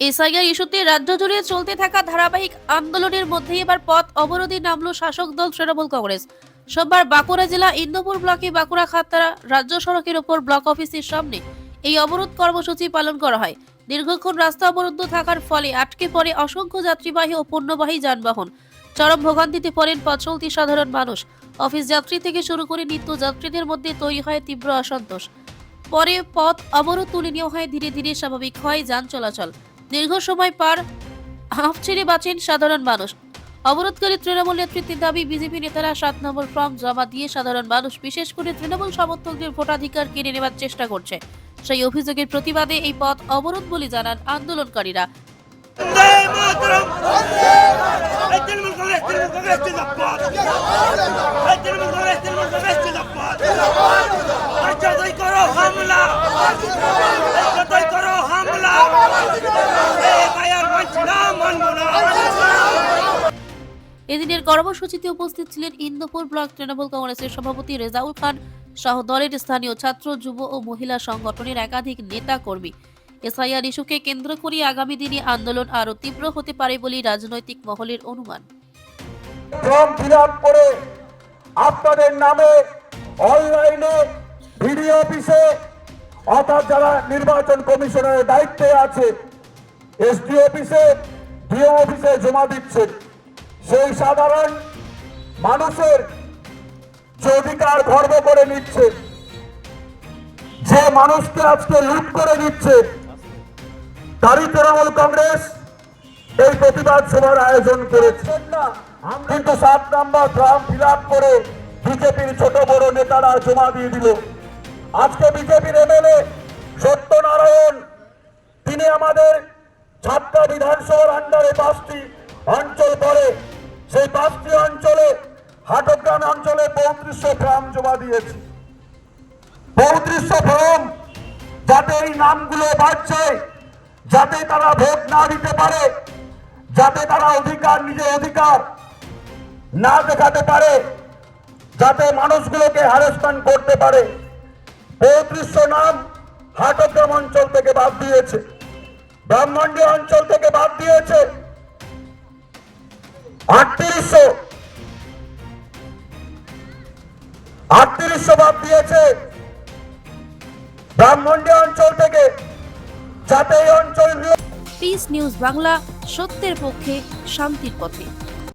SIR ইস্যুতে রাজ্য জুড়ে চলতে থাকা ধারাবাহিক আন্দোলনের মধ্যে এবার পথ অবরোধে নামল শাসক দল তৃণমূল কংগ্রেস। সোমবার বাঁকুড়া জেলা ইন্দুপুর ব্লকে বাঁকুড়া খাতড়া রাজ্য সড়কের ওপর ব্লক অফিসের সামনে এই অবরোধ কর্মসূচি পালন করা হয়। দীর্ঘক্ষণ রাস্তা অবরুদ্ধ থাকার ফলে আটকে পড়ে অসংখ্য যাত্রীবাহী ও পণ্যবাহী যানবাহন। চরম ভোগান্তিতে পড়েন পথ চলতি সাধারণ মানুষ। অফিস যাত্রী থেকে শুরু করে নিত্য যাত্রীদের মধ্যে তৈরি হয় তীব্র অসন্তোষ। পরে পথ অবরোধ তুলে নেওয়া হয়, ধীরে ধীরে স্বাভাবিক হয় যান চলাচল। দীর্ঘ সময় পার হাঁফ ছেড়ে বাঁচেন সাধারণ মানুষ। অবরোধকারী তৃণমূল নেতৃত্বের দাবি, বিজেপি নেতারা 7 নম্বর ফর্ম জমা দিয়ে সাধারণ মানুষ, বিশেষ করে তৃণমূল সমর্থকদের ভোটাধিকার কেড়ে নেওয়ার চেষ্টা করছে। সেই অভিযোগের প্রতিবাদে এই পথ অবরোধ বলে জানান আন্দোলনকারীরা। এদিনের কর্মসূচিতে উপস্থিত ছিলেন ইন্দুপুর ব্লক তৃণমূল কংগ্রেসের সভাপতি রেজাউল খান সহ দলের স্থানীয় ছাত্র, যুব ও মহিলা সংগঠনের একাধিক নেতা কর্মী। এসআইআর ইস্যুকে কেন্দ্র করে আগামী দিনে আন্দোলন আরো তীব্র হতে পারে বলে রাজনৈতিক মহলের অনুমান। ফর্ম ফিল আপ করে আপনাদের নামে অনলাইনে ভিডিও অফিসে অর্থাৎ যারা নির্বাচন কমিশনের দায়িত্বে আছে এসডি অফিসে, ডিও অফিসে জমা দিচ্ছে। সেই সাধারণ মানুষের যে অধিকার খর্ব করে নিচ্ছে, যে মানুষকে আজকে লুট করে নিচ্ছে, তারই তৃণমূল কংগ্রেস এই প্রতিবাদ সভার আয়োজন করেছে না। কিন্তু 7 নম্বর ফর্ম ফিল আপ করে বিজেপির ছোট বড় নেতারা জমা দিয়ে দিল। আজকে বিজেপির এমএলএ সত্যনারায়ণ, তিনি আমাদের ছাত্রা বিধানসভার আন্ডারে 5টি অঞ্চল পড়ে, সেই 5টি অঞ্চলে হাটগ্রাম অঞ্চলে 3500 ফর্ম জমা দিয়েছে। 3500 ফর্ম যাতে এই নামগুলো বাড়ছে, যাতে তারা ভোট না দিতে পারে, যাতে তারা নিজের অধিকার না দেখাতে পারে, যাতে মানুষগুলোকে হ্যারাসমেন্ট করতে পারে। 3500 নাম হাটগ্রাম অঞ্চল থেকে বাদ দিয়েছে, ব্রাহ্মণী অঞ্চল থেকে বাদ দিয়েছে। 3800 বাদ দিয়েছে ব্রাহ্মণী অঞ্চল থেকে, যাতে এই অঞ্চল। পিস নিউজ বাংলা, সত্যের পক্ষে, শান্তির পথে।